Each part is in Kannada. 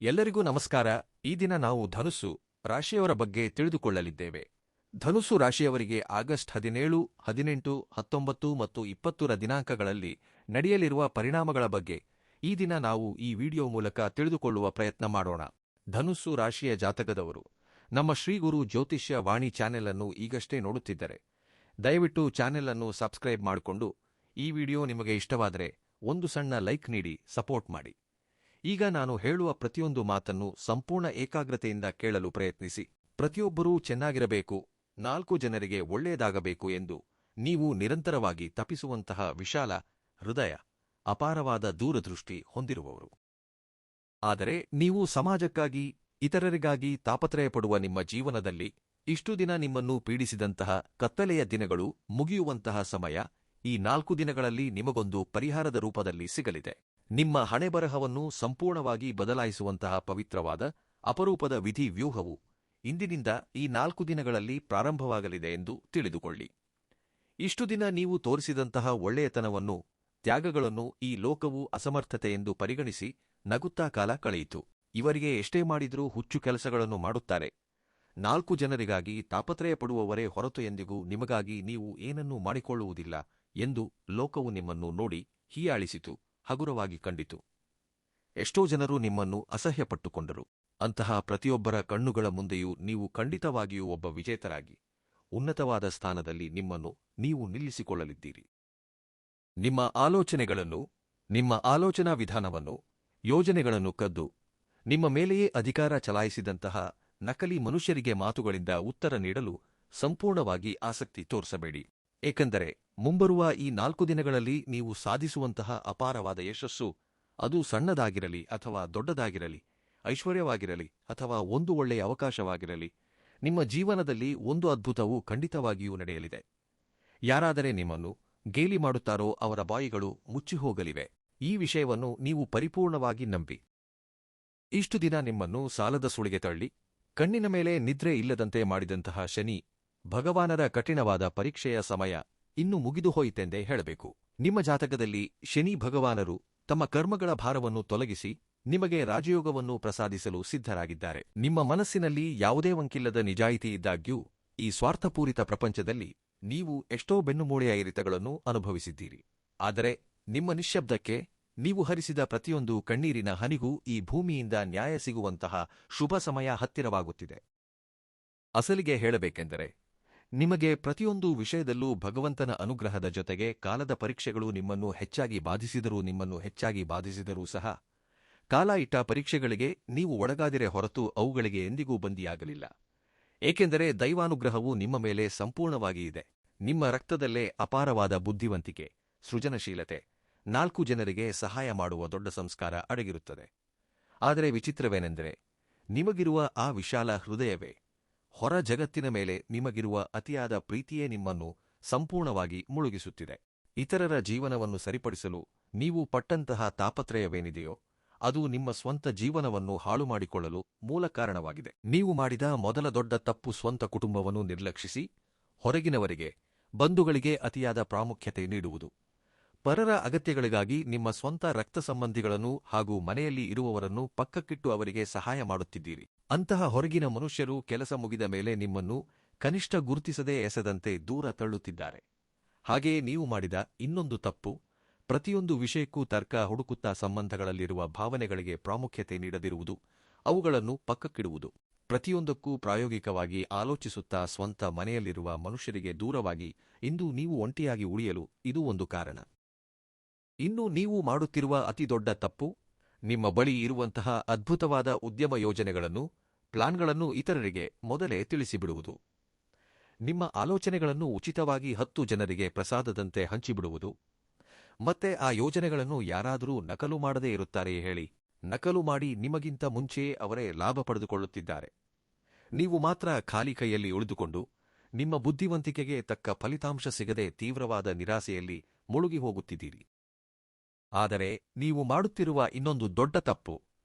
ಎಲ್ಲರಿಗೂ ನಮಸ್ಕಾರ. ಈ ದಿನ ನಾವು ಧನುಸ್ಸು ರಾಶಿಯವರ ಬಗ್ಗೆ ತಿಳಿದುಕೊಳ್ಳಲಿದ್ದೇವೆ. ಧನುಸ್ಸು ರಾಶಿಯವರಿಗೆ ಆಗಸ್ಟ್ 17, 18, 19 ಮತ್ತು 20ರ ದಿನಾಂಕಗಳಲ್ಲಿ ನಡೆಯಲಿರುವ ಪರಿಣಾಮಗಳ ಬಗ್ಗೆ ಈ ದಿನ ನಾವು ಈ ವಿಡಿಯೋ ಮೂಲಕ ತಿಳಿದುಕೊಳ್ಳುವ ಪ್ರಯತ್ನ ಮಾಡೋಣ. ಧನುಸ್ಸು ರಾಶಿಯ ಜಾತಕದವರು ನಮ್ಮ ಶ್ರೀಗುರು ಜ್ಯೋತಿಷ್ಯ ವಾಣಿ ಚಾನೆಲ್ ಅನ್ನು ಈಗಷ್ಟೇ ನೋಡುತ್ತಿದ್ದರೆ ದಯವಿಟ್ಟು ಚಾನೆಲ್ ಅನ್ನು ಸಬ್ಸ್ಕ್ರೈಬ್ ಮಾಡಿಕೊಂಡು ಈ ವಿಡಿಯೋ ನಿಮಗೆ ಇಷ್ಟವಾದರೆ ಒಂದು ಸಣ್ಣ ಲೈಕ್ ನೀಡಿ ಸಪೋರ್ಟ್ ಮಾಡಿ. ಈಗ ನಾನು ಹೇಳುವ ಪ್ರತಿಯೊಂದು ಮಾತನ್ನು ಸಂಪೂರ್ಣ ಏಕಾಗ್ರತೆಯಿಂದ ಕೇಳಲು ಪ್ರಯತ್ನಿಸಿ. ಪ್ರತಿಯೊಬ್ಬರೂ ಚೆನ್ನಾಗಿರಬೇಕು, 4 ಜನರಿಗೆ ಒಳ್ಳೆಯದಾಗಬೇಕು ಎಂದು ನೀವು ನಿರಂತರವಾಗಿ ತಪಿಸುವಂತಹ ವಿಶಾಲ ಹೃದಯ, ಅಪಾರವಾದ ದೂರದೃಷ್ಟಿ ಹೊಂದಿರುವವರು. ಆದರೆ ನೀವು ಸಮಾಜಕ್ಕಾಗಿ, ಇತರರಿಗಾಗಿ ತಾಪತ್ರಯಪಡುವ ನಿಮ್ಮ ಜೀವನದಲ್ಲಿ ಇಷ್ಟು ದಿನ ನಿಮ್ಮನ್ನು ಪೀಡಿಸಿದಂತಹ ಕತ್ತಲೆಯ ದಿನಗಳು ಮುಗಿಯುವಂತಹ ಸಮಯ ಈ 4 ದಿನಗಳಲ್ಲಿ ನಿಮಗೊಂದು ಪರಿಹಾರದ ರೂಪದಲ್ಲಿ ಸಿಗಲಿದೆ. ನಿಮ್ಮ ಹಣೆಬರಹವನ್ನು ಸಂಪೂರ್ಣವಾಗಿ ಬದಲಾಯಿಸುವಂತಹ ಪವಿತ್ರವಾದ ಅಪರೂಪದ ವಿಧಿ ವ್ಯೂಹವು ಇಂದಿನಿಂದ ಈ 4 ದಿನಗಳಲ್ಲಿ ಪ್ರಾರಂಭವಾಗಲಿದೆ ಎಂದು ತಿಳಿದುಕೊಳ್ಳಿ. ಇಷ್ಟು ದಿನ ನೀವು ತೋರಿಸಿದಂತಹ ಒಳ್ಳೆಯತನವನ್ನು, ತ್ಯಾಗಗಳನ್ನು ಈ ಲೋಕವು ಅಸಮರ್ಥತೆ ಎಂದು ಪರಿಗಣಿಸಿ ನಗುತ್ತಾ ಕಾಲ ಕಳೆಯಿತು. ಇವರಿಗೆ ಎಷ್ಟೇ ಮಾಡಿದರೂ ಹುಚ್ಚು ಕೆಲಸಗಳನ್ನು ಮಾಡುತ್ತಾರೆ, 4 ಜನರಿಗಾಗಿ ತಾಪತ್ರಯಪಡುವವರೇ ಹೊರತು ಎಂದಿಗೂ ನಿಮಗಾಗಿ ನೀವು ಏನನ್ನೂ ಮಾಡಿಕೊಳ್ಳುವುದಿಲ್ಲ ಎಂದು ಲೋಕವು ನಿಮ್ಮನ್ನು ನೋಡಿ ಹೀಯಾಳಿಸಿತು, ಹಗುರವಾಗಿ ಕಂಡಿತು. ಎಷ್ಟೋ ಜನರು ನಿಮ್ಮನ್ನು ಅಸಹ್ಯಪಟ್ಟುಕೊಂಡರು. ಅಂತಹ ಪ್ರತಿಯೊಬ್ಬರ ಕಣ್ಣುಗಳ ಮುಂದೆಯೂ ನೀವು ಖಂಡಿತವಾಗಿಯೂ ಒಬ್ಬ ವಿಜೇತರಾಗಿ ಉನ್ನತವಾದ ಸ್ಥಾನದಲ್ಲಿ ನಿಮ್ಮನ್ನು ನೀವು ನಿಲ್ಲಿಸಿಕೊಳ್ಳಲಿದ್ದೀರಿ. ನಿಮ್ಮ ಆಲೋಚನೆಗಳನ್ನು, ನಿಮ್ಮ ಆಲೋಚನಾ ವಿಧಾನವನ್ನು, ಯೋಜನೆಗಳನ್ನು ಕದ್ದು ನಿಮ್ಮ ಮೇಲೆಯೇ ಅಧಿಕಾರ ಚಲಾಯಿಸಿದಂತಹ ನಕಲಿ ಮನುಷ್ಯರಿಗೆ ಮಾತುಗಳಿಂದ ಉತ್ತರ ನೀಡಲು ಸಂಪೂರ್ಣವಾಗಿ ಆಸಕ್ತಿ ತೋರಿಸಬೇಡಿ. ಏಕೆಂದರೆ ಮುಂಬರುವ ಈ 4 ದಿನಗಳಲ್ಲಿ ನೀವು ಸಾಧಿಸುವಂತಹ ಅಪಾರವಾದ ಯಶಸ್ಸು, ಅದು ಸಣ್ಣದಾಗಿರಲಿ ಅಥವಾ ದೊಡ್ಡದಾಗಿರಲಿ, ಐಶ್ವರ್ಯವಾಗಿರಲಿ ಅಥವಾ ಒಂದು ಒಳ್ಳೆಯ ಅವಕಾಶವಾಗಿರಲಿ, ನಿಮ್ಮ ಜೀವನದಲ್ಲಿ ಒಂದು ಅದ್ಭುತವು ಖಂಡಿತವಾಗಿಯೂ ನಡೆಯಲಿದೆ. ಯಾರಾದರೆ ನಿಮ್ಮನ್ನು ಗೇಲಿ ಮಾಡುತ್ತಾರೋ ಅವರ ಬಾಯಿಗಳು ಮುಚ್ಚಿಹೋಗಲಿವೆ. ಈ ವಿಷಯವನ್ನು ನೀವು ಪರಿಪೂರ್ಣವಾಗಿ ನಂಬಿ. ಇಷ್ಟು ದಿನ ನಿಮ್ಮನ್ನು ಸಾಲದ ಸುಳಿಗೆ ತಳ್ಳಿ ಕಣ್ಣಿನ ಮೇಲೆ ನಿದ್ರೆ ಇಲ್ಲದಂತೆ ಮಾಡಿದಂತಹ ಶನಿ ಭಗವಾನರ ಕಠಿಣವಾದ ಪರೀಕ್ಷೆಯ ಸಮಯ ಇನ್ನು ಮುಗಿದು ಹೋಯಿತೆಂದೇ ಹೇಳಬೇಕು. ನಿಮ್ಮ ಜಾತಕದಲ್ಲಿ ಶನಿ ಭಗವಾನರು ತಮ್ಮ ಕರ್ಮಗಳ ಭಾರವನ್ನು ತೊಲಗಿಸಿ ನಿಮಗೆ ರಾಜಯೋಗವನ್ನು ಪ್ರಸಾದಿಸಲು ಸಿದ್ಧರಾಗಿದ್ದಾರೆ. ನಿಮ್ಮ ಮನಸ್ಸಿನಲ್ಲಿ ಯಾವುದೇ ವಂಕಿಲ್ಲದ ನಿಜಾಯಿತಿ ಇದ್ದಾಗ್ಯೂ ಈ ಸ್ವಾರ್ಥಪೂರಿತ ಪ್ರಪಂಚದಲ್ಲಿ ನೀವು ಎಷ್ಟೋ ಬೆನ್ನುಮೂಳೆಯ ಇರಿತಗಳನ್ನು ಅನುಭವಿಸಿದ್ದೀರಿ. ಆದರೆ ನಿಮ್ಮ ನಿಶ್ಶಬ್ದಕ್ಕೆ, ನೀವು ಹರಿಸಿದ ಪ್ರತಿಯೊಂದು ಕಣ್ಣೀರಿನ ಹನಿಗೂ ಈ ಭೂಮಿಯಿಂದ ನ್ಯಾಯ ಸಿಗುವಂತಹ ಶುಭ ಸಮಯ ಹತ್ತಿರವಾಗುತ್ತಿದೆ. ಅಸಲಿಗೆ ಹೇಳಬೇಕೆಂದರೆ ನಿಮಗೆ ಪ್ರತಿಯೊಂದು ವಿಷಯದಲ್ಲೂ ಭಗವಂತನ ಅನುಗ್ರಹದ ಜೊತೆಗೆ ಕಾಲದ ಪರೀಕ್ಷೆಗಳು ನಿಮ್ಮನ್ನು ಹೆಚ್ಚಾಗಿ ಬಾಧಿಸಿದರೂ ಸಹ ಕಾಲ ಇಟ್ಟ ಪರೀಕ್ಷೆಗಳಿಗೆ ನೀವು ಒಳಗಾದಿರೆ ಹೊರತು ಅವುಗಳಿಗೆ ಎಂದಿಗೂ ಬಂದಿಯಾಗಲಿಲ್ಲ. ಏಕೆಂದರೆ ದೈವಾನುಗ್ರಹವು ನಿಮ್ಮ ಮೇಲೆ ಸಂಪೂರ್ಣವಾಗಿ ಇದೆ. ನಿಮ್ಮ ರಕ್ತದಲ್ಲೇ ಅಪಾರವಾದ ಬುದ್ಧಿವಂತಿಕೆ, ಸೃಜನಶೀಲತೆ, 4 ಜನರಿಗೆ ಸಹಾಯ ಮಾಡುವ ದೊಡ್ಡ ಸಂಸ್ಕಾರ ಅಡಗಿರುತ್ತದೆ. ಆದರೆ ವಿಚಿತ್ರವೇನೆಂದರೆ ನಿಮಗಿರುವ ಆ ವಿಶಾಲ ಹೃದಯವೇ, ಹೊರ ಜಗತ್ತಿನ ಮೇಲೆ ನಿಮಗಿರುವ ಅತಿಯಾದ ಪ್ರೀತಿಯೇ ನಿಮ್ಮನ್ನು ಸಂಪೂರ್ಣವಾಗಿ ಮುಳುಗಿಸುತ್ತಿದೆ. ಇತರರ ಜೀವನವನ್ನು ಸರಿಪಡಿಸಲು ನೀವು ಪಟ್ಟಂತಹ ತಾಪತ್ರಯವೇನಿದೆಯೋ ಅದು ನಿಮ್ಮ ಸ್ವಂತ ಜೀವನವನ್ನು ಹಾಳು ಮಾಡಿಕೊಳ್ಳಲು ಮೂಲ ಕಾರಣವಾಗಿದೆ. ನೀವು ಮಾಡಿದ ಮೊದಲ ದೊಡ್ಡ ತಪ್ಪು ಸ್ವಂತ ಕುಟುಂಬವನ್ನು ನಿರ್ಲಕ್ಷಿಸಿ ಹೊರಗಿನವರಿಗೆ, ಬಂಧುಗಳಿಗೆ ಅತಿಯಾದ ಪ್ರಾಮುಖ್ಯತೆ ನೀಡುವುದು. ಪರರ ಅಗತ್ಯಗಳಿಗಾಗಿ ನಿಮ್ಮ ಸ್ವಂತ ರಕ್ತ ಸಂಬಂಧಿಗಳನ್ನು ಹಾಗೂ ಮನೆಯಲ್ಲಿ ಇರುವವರನ್ನು ಪಕ್ಕಕ್ಕಿಟ್ಟು ಅವರಿಗೆ ಸಹಾಯ ಮಾಡುತ್ತಿದ್ದೀರಿ. ಅಂತಹ ಹೊರಗಿನ ಮನುಷ್ಯರು ಕೆಲಸ ಮುಗಿದ ಮೇಲೆ ನಿಮ್ಮನ್ನು ಕನಿಷ್ಠ ಗುರುತಿಸದೇ ಎಸೆದಂತೆ ದೂರ ತಳ್ಳುತ್ತಿದ್ದಾರೆ. ಹಾಗೆಯೇ ನೀವು ಮಾಡಿದ ಇನ್ನೊಂದು ತಪ್ಪು, ಪ್ರತಿಯೊಂದು ವಿಷಯಕ್ಕೂ ತರ್ಕ ಹುಡುಕುತ್ತಾ ಸಂಬಂಧಗಳಲ್ಲಿರುವ ಭಾವನೆಗಳಿಗೆ ಪ್ರಾಮುಖ್ಯತೆ ನೀಡದಿರುವುದು, ಅವುಗಳನ್ನು ಪಕ್ಕಕ್ಕಿಡುವುದು. ಪ್ರತಿಯೊಂದಕ್ಕೂ ಪ್ರಾಯೋಗಿಕವಾಗಿ ಆಲೋಚಿಸುತ್ತಾ ಸ್ವಂತ ಮನೆಯಲ್ಲಿರುವ ಮನುಷ್ಯರಿಗೆ ದೂರವಾಗಿ ಇಂದು ನೀವು ಒಂಟಿಯಾಗಿ ಉಳಿಯಲು ಇದು ಒಂದು ಕಾರಣ. ಇನ್ನು ನೀವು ಮಾಡುತ್ತಿರುವ ಅತಿದೊಡ್ಡ ತಪ್ಪು, ನಿಮ್ಮ ಬಳಿ ಇರುವಂತಹ ಅದ್ಭುತವಾದ ಉದ್ಯಮ ಯೋಜನೆಗಳನ್ನು, ಪ್ಲಾನ್ಗಳನ್ನು ಇತರರಿಗೆ ಮೊದಲೇ ತಿಳಿಸಿಬಿಡುವುದು. ನಿಮ್ಮ ಆಲೋಚನೆಗಳನ್ನು ಉಚಿತವಾಗಿ 10 ಜನರಿಗೆ ಪ್ರಸಾದದಂತೆ ಹಂಚಿಬಿಡುವುದು. ಮತ್ತೆ ಆ ಯೋಜನೆಗಳನ್ನು ಯಾರಾದರೂ ನಕಲು ಮಾಡದೇ ಇರುತ್ತಾರೆಯೇ ಹೇಳಿ? ನಕಲು ಮಾಡಿ ನಿಮಗಿಂತ ಮುಂಚೆಯೇ ಅವರೇ ಲಾಭ ಪಡೆದುಕೊಳ್ಳುತ್ತಿದ್ದಾರೆ. ನೀವು ಮಾತ್ರ ಖಾಲಿ ಕೈಯಲ್ಲಿ ಉಳಿದುಕೊಂಡು ನಿಮ್ಮ ಬುದ್ಧಿವಂತಿಕೆಗೆ ತಕ್ಕ ಫಲಿತಾಂಶ ಸಿಗದೆ ತೀವ್ರವಾದ ನಿರಾಸೆಯಲ್ಲಿ ಮುಳುಗಿ ಹೋಗುತ್ತಿದ್ದೀರಿ. ಆದರೆ ನೀವು ಮಾಡುತ್ತಿರುವ ಇನ್ನೊಂದು ದೊಡ್ಡ ತಪ್ಪು,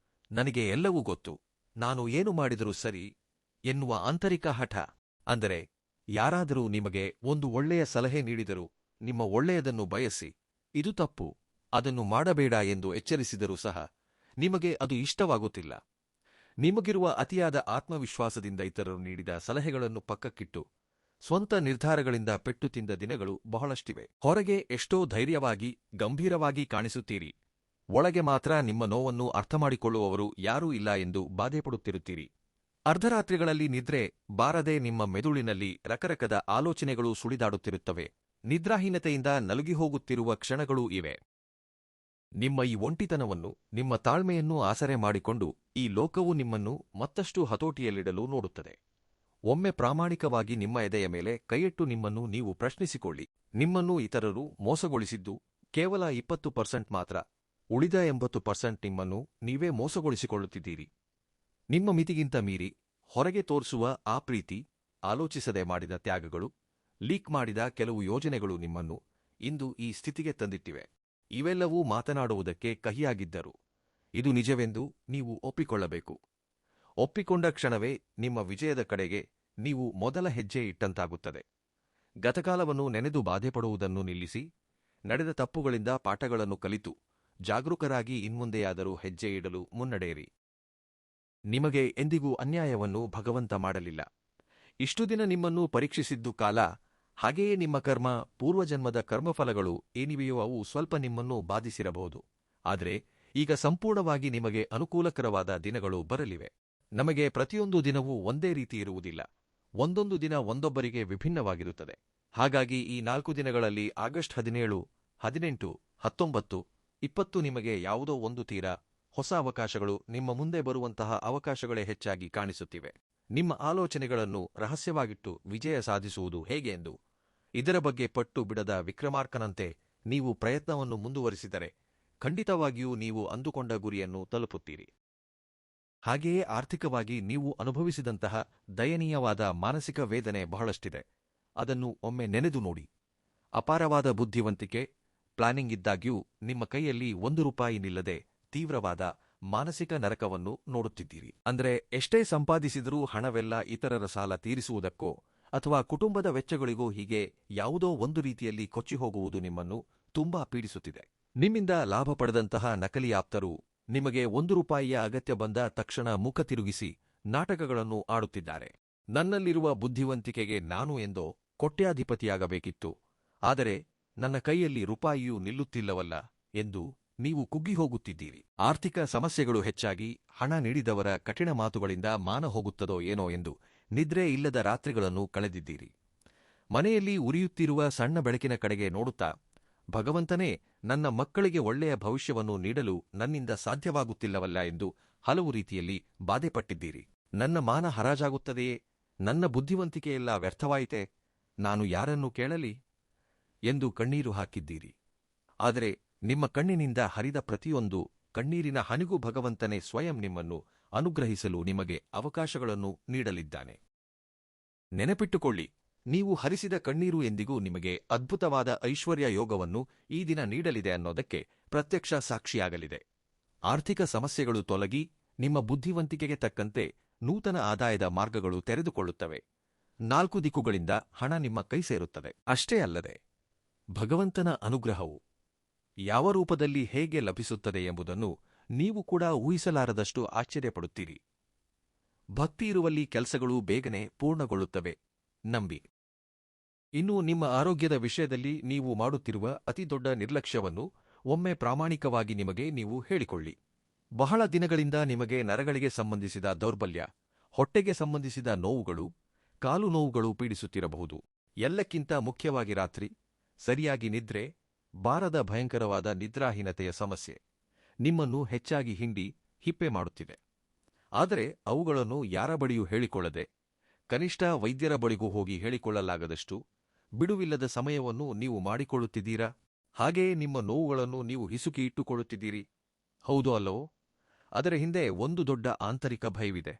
ನನಗೆ ಎಲ್ಲವೂ ಗೊತ್ತು, ನಾನು ಏನು ಮಾಡಿದರೂ ಸರಿ ಎನ್ನುವ ಆಂತರಿಕ ಹಠ. ಅಂದರೆ ಯಾರಾದರೂ ನಿಮಗೆ ಒಂದು ಒಳ್ಳೆಯ ಸಲಹೆ ನೀಡಿದರೂ ನಿಮ್ಮ ಒಳ್ಳೆಯದನ್ನು ಬಯಸಿ, ಇದು ತಪ್ಪು, ಅದನ್ನು ಮಾಡಬೇಡ ಎಂದು ಎಚ್ಚರಿಸಿದರೂ ಸಹ ನಿಮಗೆ ಅದು ಇಷ್ಟವಾಗುತ್ತಿಲ್ಲ. ನಿಮಗಿರುವ ಅತಿಯಾದ ಆತ್ಮವಿಶ್ವಾಸದಿಂದ ಇತರರು ನೀಡಿದ ಸಲಹೆಗಳನ್ನು ಪಕ್ಕಕ್ಕಿಟ್ಟು ಸ್ವಂತ ನಿರ್ಧಾರಗಳಿಂದ ಪೆಟ್ಟು ತಿಂದ ದಿನಗಳು ಬಹಳಷ್ಟಿವೆ. ಹೊರಗೆ ಎಷ್ಟೋ ಧೈರ್ಯವಾಗಿ ಗಂಭೀರವಾಗಿ ಕಾಣಿಸುತ್ತೀರಿ, ಒಳಗೆ ಮಾತ್ರ ನಿಮ್ಮ ನೋವನ್ನು ಅರ್ಥಮಾಡಿಕೊಳ್ಳುವವರು ಯಾರೂ ಇಲ್ಲ ಎಂದು ಬಾಧೆಪಡುತ್ತಿರುತ್ತೀರಿ. ಅರ್ಧರಾತ್ರಿಗಳಲ್ಲಿ ನಿದ್ರೆ ಬಾರದೆ ನಿಮ್ಮ ಮೆದುಳಿನಲ್ಲಿ ರಕರಕದ ಆಲೋಚನೆಗಳು ಸುಳಿದಾಡುತ್ತಿರುತ್ತವೆ. ನಿದ್ರಾಹೀನತೆಯಿಂದ ನಲುಗಿಹೋಗುತ್ತಿರುವ ಕ್ಷಣಗಳೂ ಇವೆ. ನಿಮ್ಮ ಈ ಒಂಟಿತನವನ್ನು, ನಿಮ್ಮ ತಾಳ್ಮೆಯನ್ನು ಆಸರೆ ಮಾಡಿಕೊಂಡು ಈ ಲೋಕವು ನಿಮ್ಮನ್ನು ಮತ್ತಷ್ಟು ಹತೋಟಿಯಲ್ಲಿಡಲು ನೋಡುತ್ತದೆ. ಒಮ್ಮೆ ಪ್ರಾಮಾಣಿಕವಾಗಿ ನಿಮ್ಮ ಎದೆಯ ಮೇಲೆ ಕೈಯಿಟ್ಟು ನಿಮ್ಮನ್ನು ನೀವು ಪ್ರಶ್ನಿಸಿಕೊಳ್ಳಿ. ನಿಮ್ಮನ್ನು ಇತರರು ಮೋಸಗೊಳಿಸಿದ್ದು ಕೇವಲ 20% ಮಾತ್ರ. ಉಳಿದ 80% ನಿಮ್ಮನ್ನು ನೀವೇ ಮೋಸಗೊಳಿಸಿಕೊಳ್ಳುತ್ತಿದ್ದೀರಿ. ನಿಮ್ಮ ಮಿತಿಗಿಂತ ಮೀರಿ ಹೊರಗೆ ತೋರಿಸುವ ಆ ಪ್ರೀತಿ, ಆಲೋಚಿಸದೆ ಮಾಡಿದ ತ್ಯಾಗಗಳು, ಲೀಕ್ ಮಾಡಿದ ಕೆಲವು ಯೋಜನೆಗಳು ನಿಮ್ಮನ್ನು ಇಂದು ಈ ಸ್ಥಿತಿಗೆ ತಂದಿಟ್ಟಿವೆ. ಇವೆಲ್ಲವೂ ಮಾತನಾಡುವುದಕ್ಕೆ ಕಹಿಯಾಗಿದ್ದರು. ಇದು ನಿಜವೆಂದು ನೀವು ಒಪ್ಪಿಕೊಳ್ಳಬೇಕು. ಒಪ್ಪಿಕೊಂಡ ಕ್ಷಣವೇ ನಿಮ್ಮ ವಿಜಯದ ಕಡೆಗೆ ನೀವು ಮೊದಲ ಹೆಜ್ಜೆ ಇಟ್ಟಂತಾಗುತ್ತದೆ. ಗತಕಾಲವನ್ನು ನೆನೆದು ಬಾಧೆಪಡುವುದನ್ನು ನಿಲ್ಲಿಸಿ, ನಡೆದ ತಪ್ಪುಗಳಿಂದ ಪಾಠಗಳನ್ನು ಕಲಿತು ಜಾಗರೂಕರಾಗಿ ಇನ್ಮುಂದೆಯಾದರೂ ಹೆಜ್ಜೆ ಇಡಲು ಮುನ್ನಡೆಯಿರಿ. ನಿಮಗೆ ಎಂದಿಗೂ ಅನ್ಯಾಯವನ್ನು ಭಗವಂತ ಮಾಡಲಿಲ್ಲ. ಇಷ್ಟು ದಿನ ನಿಮ್ಮನ್ನು ಪರೀಕ್ಷಿಸಿದ್ದು ಕಾಲ. ಹಾಗೆಯೇ ನಿಮ್ಮ ಕರ್ಮ, ಪೂರ್ವಜನ್ಮದ ಕರ್ಮಫಲಗಳು ಏನಿವೆಯೋ ಅವು ಸ್ವಲ್ಪ ನಿಮ್ಮನ್ನು ಬಾಧಿಸಿರಬಹುದು. ಆದರೆ ಈಗ ಸಂಪೂರ್ಣವಾಗಿ ನಿಮಗೆ ಅನುಕೂಲಕರವಾದ ದಿನಗಳು ಬರಲಿವೆ. ನಮಗೆ ಪ್ರತಿಯೊಂದು ದಿನವೂ ಒಂದೇ ರೀತಿ ಇರುವುದಿಲ್ಲ. ಒಂದೊಂದು ದಿನ ಒಂದೊಬ್ಬರಿಗೆ ವಿಭಿನ್ನವಾಗಿರುತ್ತದೆ. ಹಾಗಾಗಿ ಈ 4 ದಿನಗಳಲ್ಲಿ ಆಗಸ್ಟ್ 17, 18, 19, 20 ನಿಮಗೆ ಯಾವುದೋ ಒಂದು ತೀರಾ ಹೊಸ ಅವಕಾಶಗಳು, ನಿಮ್ಮ ಮುಂದೆ ಬರುವಂತಹ ಅವಕಾಶಗಳೇ ಹೆಚ್ಚಾಗಿ ಕಾಣಿಸುತ್ತಿವೆ. ನಿಮ್ಮ ಆಲೋಚನೆಗಳನ್ನು ರಹಸ್ಯವಾಗಿಟ್ಟು ವಿಜಯ ಸಾಧಿಸುವುದು ಹೇಗೆ ಎಂದು, ಇದರ ಬಗ್ಗೆ ಪಟ್ಟು ಬಿಡದ ವಿಕ್ರಮಾರ್ಕನಂತೆ ನೀವು ಪ್ರಯತ್ನವನ್ನು ಮುಂದುವರಿಸಿದರೆ ಖಂಡಿತವಾಗಿಯೂ ನೀವು ಅಂದುಕೊಂಡ ಗುರಿಯನ್ನು ತಲುಪುತ್ತೀರಿ. ಹಾಗೆಯೇ ಆರ್ಥಿಕವಾಗಿ ನೀವು ಅನುಭವಿಸಿದಂತಹ ದಯನೀಯವಾದ ಮಾನಸಿಕ ವೇದನೆ ಬಹಳಷ್ಟಿದೆ. ಅದನ್ನು ಒಮ್ಮೆ ನೆನೆದು ನೋಡಿ. ಅಪಾರವಾದ ಬುದ್ಧಿವಂತಿಕೆ, ಪ್ಲಾನಿಂಗ್ ಇದ್ದಾಗ್ಯೂ ನಿಮ್ಮ ಕೈಯಲ್ಲಿ ₹1 ನಿಲ್ಲದೆ ತೀವ್ರವಾದ ಮಾನಸಿಕ ನರಕವನ್ನು ನೋಡುತ್ತಿದ್ದೀರಿ. ಅಂದ್ರೆ ಎಷ್ಟೇ ಸಂಪಾದಿಸಿದರೂ ಹಣವೆಲ್ಲ ಇತರರ ಸಾಲ ತೀರಿಸುವುದಕ್ಕೋ ಅಥವಾ ಕುಟುಂಬದ ವೆಚ್ಚಗಳಿಗೋ ಹೀಗೆ ಯಾವುದೋ ಒಂದು ರೀತಿಯಲ್ಲಿ ಕೊಚ್ಚಿಹೋಗುವುದು ನಿಮ್ಮನ್ನು ತುಂಬಾ ಪೀಡಿಸುತ್ತಿದೆ. ನಿಮ್ಮಿಂದ ಲಾಭ ಪಡೆದಂತಹ ನಕಲಿ ಆಪ್ತರು ನಿಮಗೆ ₹1 ಅಗತ್ಯ ಬಂದ ತಕ್ಷಣ ಮುಖ ತಿರುಗಿಸಿ ನಾಟಕಗಳನ್ನು ಆಡುತ್ತಿದ್ದಾರೆ. ನನ್ನಲ್ಲಿರುವ ಬುದ್ಧಿವಂತಿಕೆಗೆ ನಾನು ಎಂದೋ ಕೋಟ್ಯಾಧಿಪತಿಯಾಗಬೇಕಿತ್ತು, ಆದರೆ ನನ್ನ ಕೈಯಲ್ಲಿ ರೂಪಾಯಿಯೂ ನಿಲ್ಲುತ್ತಿಲ್ಲವಲ್ಲ ಎಂದು ನೀವು ಕುಗ್ಗಿಹೋಗುತ್ತಿದ್ದೀರಿ. ಆರ್ಥಿಕ ಸಮಸ್ಯೆಗಳು ಹೆಚ್ಚಾಗಿ ಹಣ ನೀಡಿದವರ ಕಠಿಣ ಮಾತುಗಳಿಂದ ಮಾನ ಹೋಗುತ್ತದೋ ಏನೋ ಎಂದು ನಿದ್ರೆ ಇಲ್ಲದ ರಾತ್ರಿಗಳನ್ನು ಕಳೆದಿದ್ದೀರಿ. ಮನೆಯಲ್ಲಿ ಉರಿಯುತ್ತಿರುವ ಸಣ್ಣ ಬೆಳಕಿನ ಕಡೆಗೆ ನೋಡುತ್ತಾ, ಭಗವಂತನೇ, ನನ್ನ ಮಕ್ಕಳಿಗೆ ಒಳ್ಳೆಯ ಭವಿಷ್ಯವನ್ನು ನೀಡಲು ನನ್ನಿಂದ ಸಾಧ್ಯವಾಗುತ್ತಿಲ್ಲವಲ್ಲ ಎಂದು ಹಲವು ರೀತಿಯಲ್ಲಿ ಬಾಧೆಪಟ್ಟಿದ್ದೀರಿ. ನನ್ನ ಮಾನ ಹರಾಜಾಗುತ್ತದೆಯೇ? ನನ್ನ ಬುದ್ಧಿವಂತಿಕೆಯೆಲ್ಲ ವ್ಯರ್ಥವಾಯಿತೆ? ನಾನು ಯಾರನ್ನು ಕೇಳಲಿ ಎಂದು ಕಣ್ಣೀರು ಹಾಕಿದ್ದೀರಿ. ಆದರೆ ನಿಮ್ಮ ಕಣ್ಣಿನಿಂದ ಹರಿದ ಪ್ರತಿಯೊಂದು ಕಣ್ಣೀರಿನ ಹನಿಗೂ ಭಗವಂತನೇ ಸ್ವಯಂ ನಿಮ್ಮನ್ನು ಅನುಗ್ರಹಿಸಲು ನಿಮಗೆ ಅವಕಾಶಗಳನ್ನು ನೀಡಲಿದ್ದಾನೆ. ನೆನಪಿಟ್ಟುಕೊಳ್ಳಿ, ನೀವು ಹರಿಸಿದ ಕಣ್ಣೀರು ಎಂದಿಗೂ ನಿಮಗೆ ಅದ್ಭುತವಾದ ಐಶ್ವರ್ಯ ಯೋಗವನ್ನು ಈ ದಿನ ನೀಡಲಿದೆ ಅನ್ನೋದಕ್ಕೆ ಪ್ರತ್ಯಕ್ಷ ಸಾಕ್ಷಿಯಾಗಲಿದೆ. ಆರ್ಥಿಕ ಸಮಸ್ಯೆಗಳು ತೊಲಗಿ ನಿಮ್ಮ ಬುದ್ಧಿವಂತಿಕೆಗೆ ತಕ್ಕಂತೆ ನೂತನ ಆದಾಯದ ಮಾರ್ಗಗಳು ತೆರೆದುಕೊಳ್ಳುತ್ತವೆ. 4 ದಿಕ್ಕುಗಳಿಂದ ಹಣ ನಿಮ್ಮ ಕೈ ಸೇರುತ್ತದೆ. ಅಷ್ಟೇ ಅಲ್ಲದೆ ಭಗವಂತನ ಅನುಗ್ರಹವು ಯಾವ ರೂಪದಲ್ಲಿ ಹೇಗೆ ಲಭಿಸುತ್ತದೆ ಎಂಬುದನ್ನು ನೀವು ಕೂಡ ಊಹಿಸಲಾರದಷ್ಟು ಆಶ್ಚರ್ಯಪಡುತ್ತೀರಿ. ಭಕ್ತಿ ಇರುವಲ್ಲಿ ಕೆಲಸಗಳು ಬೇಗನೆ ಪೂರ್ಣಗೊಳ್ಳುತ್ತವೆ, ನಂಬಿ. ಇನ್ನು ನಿಮ್ಮ ಆರೋಗ್ಯದ ವಿಷಯದಲ್ಲಿ ನೀವು ಮಾಡುತ್ತಿರುವ ಅತಿದೊಡ್ಡ ನಿರ್ಲಕ್ಷ್ಯವನ್ನು ಒಮ್ಮೆ ಪ್ರಾಮಾಣಿಕವಾಗಿ ನಿಮಗೆ ನೀವು ಹೇಳಿಕೊಳ್ಳಿ. ಬಹಳ ದಿನಗಳಿಂದ ನಿಮಗೆ ನರಗಳಿಗೆ ಸಂಬಂಧಿಸಿದ ದೌರ್ಬಲ್ಯ, ಹೊಟ್ಟೆಗೆ ಸಂಬಂಧಿಸಿದ ನೋವುಗಳು, ಕಾಲು ನೋವುಗಳು ಪೀಡಿಸುತ್ತಿರಬಹುದು. ಎಲ್ಲಕ್ಕಿಂತ ಮುಖ್ಯವಾಗಿ ರಾತ್ರಿ ಸರಿಯಾಗಿ ನಿದ್ರೆ ಬಾರದ ಭಯಂಕರವಾದ ನಿದ್ರಾಹೀನತೆಯ ಸಮಸ್ಯೆ ನಿಮ್ಮನ್ನು ಹೆಚ್ಚಾಗಿ ಹಿಂಡಿ ಹಿಪ್ಪೆ ಮಾಡುತ್ತಿದೆ. ಆದರೆ ಅವುಗಳನ್ನು ಯಾರ ಬಳಿಯೂ ಹೇಳಿಕೊಳ್ಳದೆ, ಕನಿಷ್ಠ ವೈದ್ಯರ ಬಳಿಗೂ ಹೋಗಿ ಹೇಳಿಕೊಳ್ಳಲಾಗದಷ್ಟು ಬಿಡುವಿಲ್ಲದ ಸಮಯವನ್ನು ನೀವು ಮಾಡಿಕೊಳ್ಳುತ್ತಿದ್ದೀರಾ? ಹಾಗೆಯೇ ನಿಮ್ಮ ನೋವುಗಳನ್ನು ನೀವು ಹಿಸುಕಿ ಇಟ್ಟುಕೊಳ್ಳುತ್ತಿದ್ದೀರಿ. ಹೌದೋ ಅಲ್ಲವೋ? ಅದರ ಹಿಂದೆ ಒಂದು ದೊಡ್ಡ ಆಂತರಿಕ ಭಯವಿದೆ.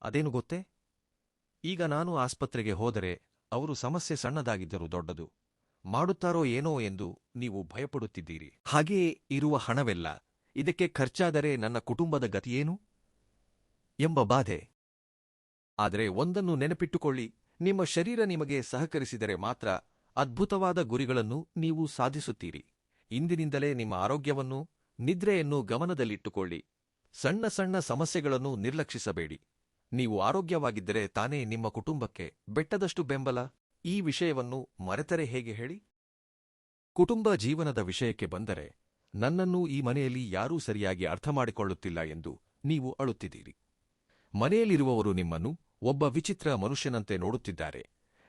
ಅದೇನು ಗೊತ್ತೇ? ಈಗ ನಾನು ಆಸ್ಪತ್ರೆಗೆ ಹೋದರೆ ಅವರು ಸಮಸ್ಯೆ ಸಣ್ಣದಾಗಿದ್ದರೂ ದೊಡ್ಡದು ಮಾಡುತ್ತಾರೋ ಏನೋ ಎಂದು ನೀವು ಭಯಪಡುತ್ತಿದ್ದೀರಿ. ಹಾಗೆಯೇ ಇರುವ ಹಣವೆಲ್ಲ ಇದಕ್ಕೆ ಖರ್ಚಾದರೆ ನನ್ನ ಕುಟುಂಬದ ಗತಿಯೇನು ಎಂಬ ಬಾಧೆ. ಆದರೆ ಒಂದನ್ನು ನೆನಪಿಟ್ಟುಕೊಳ್ಳಿ, ನಿಮ್ಮ ಶರೀರ ನಿಮಗೆ ಸಹಕರಿಸಿದರೆ ಮಾತ್ರ ಅದ್ಭುತವಾದ ಗುರಿಗಳನ್ನು ನೀವು ಸಾಧಿಸುತ್ತೀರಿ. ಇಂದಿನಿಂದಲೇ ನಿಮ್ಮ ಆರೋಗ್ಯವನ್ನು, ನಿದ್ರೆಯನ್ನು ಗಮನದಲ್ಲಿಟ್ಟುಕೊಳ್ಳಿ. ಸಣ್ಣ ಸಣ್ಣ ಸಮಸ್ಯೆಗಳನ್ನು ನಿರ್ಲಕ್ಷಿಸಬೇಡಿ. ನೀವು ಆರೋಗ್ಯವಾಗಿದ್ದರೆ ತಾನೇ ನಿಮ್ಮ ಕುಟುಂಬಕ್ಕೆ ಬೆಟ್ಟದಷ್ಟು ಬೆಂಬಲ. ಈ ವಿಷಯವನ್ನು ಮರೆತರೆ ಹೇಗೆ ಹೇಳಿ? ಕುಟುಂಬ ಜೀವನದ ವಿಷಯಕ್ಕೆ ಬಂದರೆ, ನನ್ನನ್ನು ಈ ಮನೆಯಲ್ಲಿ ಯಾರೂ ಸರಿಯಾಗಿ ಅರ್ಥಮಾಡಿಕೊಳ್ಳುತ್ತಿಲ್ಲ ಎಂದು ನೀವು ಅಳುತ್ತಿದ್ದೀರಿ. ಮನೆಯಲ್ಲಿರುವವರು ನಿಮ್ಮನ್ನು ಒಬ್ಬ ವಿಚಿತ್ರ ಮನುಷ್ಯನಂತೆ ನೋಡುತ್ತಿದ್ದಾರೆ,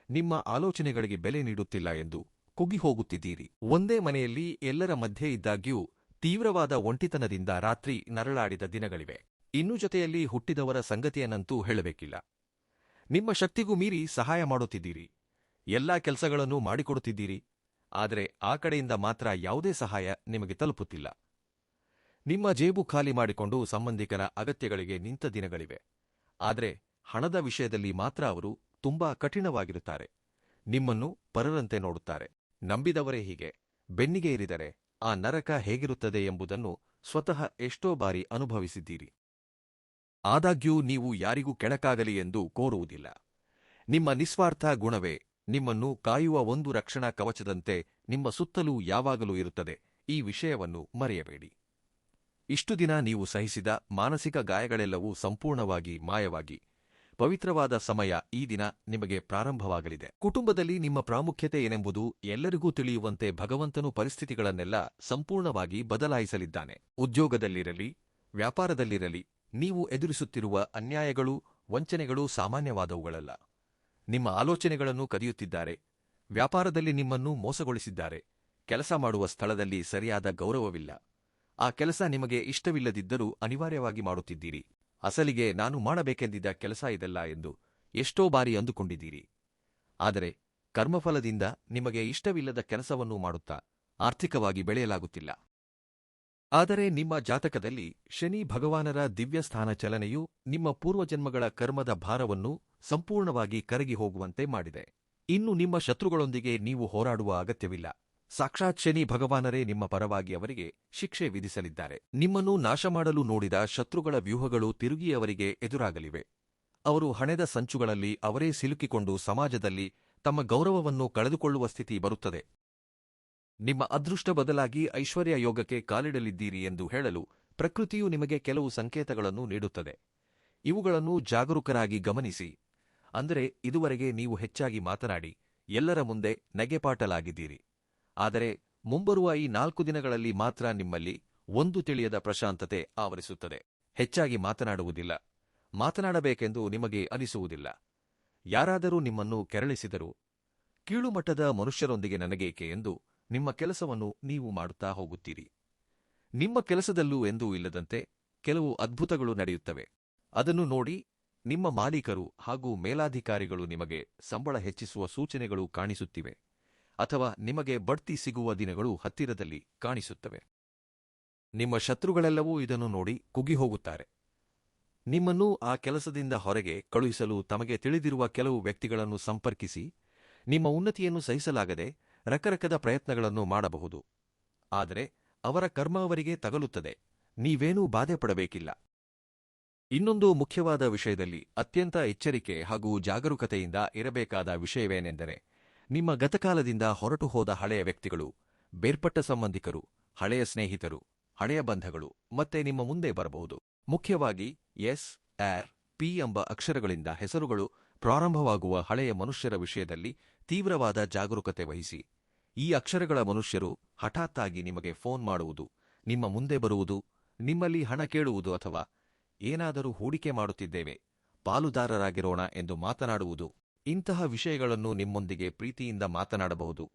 ನಿಮ್ಮ ಆಲೋಚನೆಗಳಿಗೆ ಬೆಲೆ ನೀಡುತ್ತಿಲ್ಲ ಎಂದು ಕುಗ್ಗಿಹೋಗುತ್ತಿದ್ದೀರಿ. ಒಂದೇ ಮನೆಯಲ್ಲಿ ಎಲ್ಲರ ಮಧ್ಯೆ ಇದ್ದಾಗ್ಯೂ ತೀವ್ರವಾದ ಒಂಟಿತನದಿಂದ ರಾತ್ರಿ ನರಳಾಡಿದ ದಿನಗಳಿವೆ. ಇನ್ನೂ ಜೊತೆಯಲ್ಲಿ ಹುಟ್ಟಿದವರ ಸಂಗತಿಯನ್ನಂತೂ ಹೇಳಬೇಕಿಲ್ಲ. ನಿಮ್ಮ ಶಕ್ತಿಗೂ ಮೀರಿ ಸಹಾಯ ಮಾಡುತ್ತಿದ್ದೀರಿ, ಎಲ್ಲಾ ಕೆಲಸಗಳನ್ನೂ ಮಾಡಿಕೊಡುತ್ತಿದ್ದೀರಿ. ಆದರೆ ಆ ಕಡೆಯಿಂದ ಮಾತ್ರ ಯಾವುದೇ ಸಹಾಯ ನಿಮಗೆ ತಲುಪುತ್ತಿಲ್ಲ. ನಿಮ್ಮ ಜೇಬು ಖಾಲಿ ಮಾಡಿಕೊಂಡು ಸಂಬಂಧಿಕರ ಅಗತ್ಯಗಳಿಗೆ ನಿಂತ ದಿನಗಳಿವೆ. ಆದರೆ ಹಣದ ವಿಷಯದಲ್ಲಿ ಮಾತ್ರ ಅವರು ತುಂಬಾ ಕಠಿಣವಾಗಿರುತ್ತಾರೆ. ನಿಮ್ಮನ್ನು ಪರರಂತೆ ನೋಡುತ್ತಾರೆ. ನಂಬಿದವರೇ ಹೀಗೆ ಬೆನ್ನಿಗೆ ಇರಿದರೆ ಆ ನರಕ ಹೇಗಿರುತ್ತದೆ ಎಂಬುದನ್ನು ಸ್ವತಃ ಎಷ್ಟೋ ಬಾರಿ ಅನುಭವಿಸಿದ್ದೀರಿ. ಆದಾಗ್ಯೂ ನೀವು ಯಾರಿಗೂ ಕೆಳಕಾಗಲಿ ಎಂದು ಕೋರುವುದಿಲ್ಲ. ನಿಮ್ಮ ನಿಸ್ವಾರ್ಥ ಗುಣವೇ ನಿಮ್ಮನ್ನು ಕಾಯುವ ಒಂದು ರಕ್ಷಣಾ ಕವಚದಂತೆ ನಿಮ್ಮ ಸುತ್ತಲೂ ಯಾವಾಗಲೂ ಇರುತ್ತದೆ. ಈ ವಿಷಯವನ್ನು ಮರೆಯಬೇಡಿ. ಇಷ್ಟು ದಿನ ನೀವು ಸಹಿಸಿದ ಮಾನಸಿಕ ಗಾಯಗಳೆಲ್ಲವೂ ಸಂಪೂರ್ಣವಾಗಿ ಮಾಯವಾಗಿ ಪವಿತ್ರವಾದ ಸಮಯ ಈ ದಿನ ನಿಮಗೆ ಪ್ರಾರಂಭವಾಗಲಿದೆ. ಕುಟುಂಬದಲ್ಲಿ ನಿಮ್ಮ ಪ್ರಾಮುಖ್ಯತೆ ಏನೆಂಬುದು ಎಲ್ಲರಿಗೂ ತಿಳಿಯುವಂತೆ ಭಗವಂತನು ಪರಿಸ್ಥಿತಿಗಳನ್ನೆಲ್ಲ ಸಂಪೂರ್ಣವಾಗಿ ಬದಲಾಯಿಸಲಿದ್ದಾನೆ. ಉದ್ಯೋಗದಲ್ಲಿರಲಿ, ವ್ಯಾಪಾರದಲ್ಲಿರಲಿ, ನೀವು ಎದುರಿಸುತ್ತಿರುವ ಅನ್ಯಾಯಗಳು, ವಂಚನೆಗಳು ಸಾಮಾನ್ಯವಾದವುಗಳಲ್ಲ. ನಿಮ್ಮ ಆಲೋಚನೆಗಳನ್ನು ಕದಿಯುತ್ತಿದ್ದಾರೆ. ವ್ಯಾಪಾರದಲ್ಲಿ ನಿಮ್ಮನ್ನು ಮೋಸಗೊಳಿಸಿದ್ದಾರೆ. ಕೆಲಸ ಮಾಡುವ ಸ್ಥಳದಲ್ಲಿ ಸರಿಯಾದ ಗೌರವವಿಲ್ಲ. ಆ ಕೆಲಸ ನಿಮಗೆ ಇಷ್ಟವಿಲ್ಲದಿದ್ದರೂ ಅನಿವಾರ್ಯವಾಗಿ ಮಾಡುತ್ತಿದ್ದೀರಿ. ಅಸಲಿಗೆ ನಾನು ಮಾಡಬೇಕೆಂದಿದ್ದ ಕೆಲಸ ಇದಲ್ಲ ಎಂದು ಎಷ್ಟೋ ಬಾರಿ ಅಂದುಕೊಂಡಿದ್ದೀರಿ. ಆದರೆ ಕರ್ಮಫಲದಿಂದ ನಿಮಗೆ ಇಷ್ಟವಿಲ್ಲದ ಕೆಲಸವನ್ನೂ ಮಾಡುತ್ತಾ ಆರ್ಥಿಕವಾಗಿ ಬೆಳೆಯಲಾಗುತ್ತಿಲ್ಲ. ಆದರೆ ನಿಮ್ಮ ಜಾತಕದಲ್ಲಿ ಶನಿ ಭಗವಾನರ ದಿವ್ಯಸ್ಥಾನ ಚಲನೆಯು ನಿಮ್ಮ ಪೂರ್ವಜನ್ಮಗಳ ಕರ್ಮದ ಭಾರವನ್ನು ಸಂಪೂರ್ಣವಾಗಿ ಕರಗಿ ಹೋಗುವಂತೆ ಮಾಡಿದೆ. ಇನ್ನು ನಿಮ್ಮ ಶತ್ರುಗಳೊಂದಿಗೆ ನೀವು ಹೋರಾಡುವ ಅಗತ್ಯವಿಲ್ಲ. ಸಾಕ್ಷಾತ್ ಶನಿ ಭಗವಾನರೇ ನಿಮ್ಮ ಪರವಾಗಿ ಅವರಿಗೆ ಶಿಕ್ಷೆ ವಿಧಿಸಲಿದ್ದಾರೆ. ನಿಮ್ಮನ್ನು ನಾಶ ಮಾಡಲು ನೋಡಿದ ಶತ್ರುಗಳ ವ್ಯೂಹಗಳು ತಿರುಗಿ ಅವರಿಗೆ ಎದುರಾಗಲಿವೆ. ಅವರು ಹಣೆದ ಸಂಚುಗಳಲ್ಲಿ ಅವರೇ ಸಿಲುಕಿಕೊಂಡು ಸಮಾಜದಲ್ಲಿ ತಮ್ಮ ಗೌರವವನ್ನು ಕಳೆದುಕೊಳ್ಳುವ ಸ್ಥಿತಿ ಬರುತ್ತದೆ. ನಿಮ್ಮ ಅದೃಷ್ಟ ಬದಲಾಗಿ ಐಶ್ವರ್ಯ ಯೋಗಕ್ಕೆ ಕಾಲಿಡಲಿದ್ದೀರಿ ಎಂದು ಹೇಳಲು ಪ್ರಕೃತಿಯು ನಿಮಗೆ ಕೆಲವು ಸಂಕೇತಗಳನ್ನು ನೀಡುತ್ತದೆ. ಇವುಗಳನ್ನು ಜಾಗರೂಕರಾಗಿ ಗಮನಿಸಿ. ಅಂದರೆ ಇದುವರೆಗೆ ನೀವು ಹೆಚ್ಚಾಗಿ ಮಾತನಾಡಿ ಎಲ್ಲರ ಮುಂದೆ ನಗೆಪಾಟಲಾಗಿದ್ದೀರಿ. ಆದರೆ ಮುಂಬರುವ ಈ 4 ದಿನಗಳಲ್ಲಿ ಮಾತ್ರ ನಿಮ್ಮಲ್ಲಿ ಒಂದು ತಿಳಿಯದ ಪ್ರಶಾಂತತೆ ಆವರಿಸುತ್ತದೆ. ಹೆಚ್ಚಾಗಿ ಮಾತನಾಡುವುದಿಲ್ಲ. ಮಾತನಾಡಬೇಕೆಂದು ನಿಮಗೆ ಅನಿಸುವುದಿಲ್ಲ. ಯಾರಾದರೂ ನಿಮ್ಮನ್ನು ಕೆರಳಿಸಿದರೂ ಕೀಳುಮಟ್ಟದ ಮನುಷ್ಯರೊಂದಿಗೆ ನನಗೇಕೆ ಎಂದು ನಿಮ್ಮ ಕೆಲಸವನ್ನು ನೀವು ಮಾಡುತ್ತಾ ಹೋಗುತ್ತೀರಿ. ನಿಮ್ಮ ಕೆಲಸದಲ್ಲೂ ಎಂದೂ ಇಲ್ಲದಂತೆ ಕೆಲವು ಅದ್ಭುತಗಳು ನಡೆಯುತ್ತವೆ. ಅದನ್ನು ನೋಡಿ ನಿಮ್ಮ ಮಾಲೀಕರು ಹಾಗೂ ಮೇಲಾಧಿಕಾರಿಗಳು ನಿಮಗೆ ಸಂಬಳ ಹೆಚ್ಚಿಸುವ ಸೂಚನೆಗಳು ಕಾಣಿಸುತ್ತಿವೆ, ಅಥವಾ ನಿಮಗೆ ಬಡ್ತಿ ಸಿಗುವ ದಿನಗಳು ಹತ್ತಿರದಲ್ಲಿ ಕಾಣಿಸುತ್ತವೆ. ನಿಮ್ಮ ಶತ್ರುಗಳೆಲ್ಲವೂ ಇದನ್ನು ನೋಡಿ ಕುಗ್ಗಿಹೋಗುತ್ತಾರೆ. ನಿಮ್ಮನ್ನು ಆ ಕೆಲಸದಿಂದ ಹೊರಗೆ ಕಳುಹಿಸಲು ತಮಗೆ ತಿಳಿದಿರುವ ಕೆಲವು ವ್ಯಕ್ತಿಗಳನ್ನು ಸಂಪರ್ಕಿಸಿ ನಿಮ್ಮ ಉನ್ನತಿಯನ್ನು ಸಹಿಸಲಾಗದೆ ರಕರಕದ ಪ್ರಯತ್ನಗಳನ್ನು ಮಾಡಬಹುದು. ಆದರೆ ಅವರ ಕರ್ಮ ಅವರಿಗೆ ತಗಲುತ್ತದೆ. ನೀವೇನೂ ಬಾಧೆಪಡಬೇಕಿಲ್ಲ. ಇನ್ನೊಂದು ಮುಖ್ಯವಾದ ವಿಷಯದಲ್ಲಿ ಅತ್ಯಂತ ಎಚ್ಚರಿಕೆ ಹಾಗೂ ಜಾಗರೂಕತೆಯಿಂದ ಇರಬೇಕಾದ ವಿಷಯವೇನೆಂದರೆ, ನಿಮ್ಮ ಗತಕಾಲದಿಂದ ಹೊರಟು ಹೋದ ಹಳೆಯ ವ್ಯಕ್ತಿಗಳು, ಬೇರ್ಪಟ್ಟ ಸಂಬಂಧಿಕರು, ಹಳೆಯ ಸ್ನೇಹಿತರು, ಹಳೆಯ ಬಂಧಗಳು ಮತ್ತೆ ನಿಮ್ಮ ಮುಂದೆ ಬರಬಹುದು. ಮುಖ್ಯವಾಗಿ ಎಸ್, ಆರ್, ಪಿ ಎಂಬ ಅಕ್ಷರಗಳಿಂದ ಹೆಸರುಗಳು ಪ್ರಾರಂಭವಾಗುವ ಹಳೆಯ ಮನುಷ್ಯರ ವಿಷಯದಲ್ಲಿ ತೀವ್ರವಾದ ಜಾಗರೂಕತೆ ವಹಿಸಿ. ಈ ಅಕ್ಷರಗಳ ಮನುಷ್ಯರು ಹಠಾತ್ತಾಗಿ ನಿಮಗೆ ಫೋನ್ ಮಾಡುವುದು, ನಿಮ್ಮ ಮುಂದೆ ಬರುವುದು, ನಿಮ್ಮಲ್ಲಿ ಹಣ ಕೇಳುವುದು ಅಥವಾ ಏನಾದರೂ ಹೂಡಿಕೆ ಮಾಡುತ್ತಿದ್ದೇವೆ, ಪಾಲುದಾರರಾಗಿರೋಣ ಎಂದು ಮಾತನಾಡುವುದು. ಇಂತಹ ವಿಷಯಗಳನ್ನು ನಿಮ್ಮೊಂದಿಗೆ ಪ್ರೀತಿಯಿಂದ ಮಾತನಾಡಬಹುದು.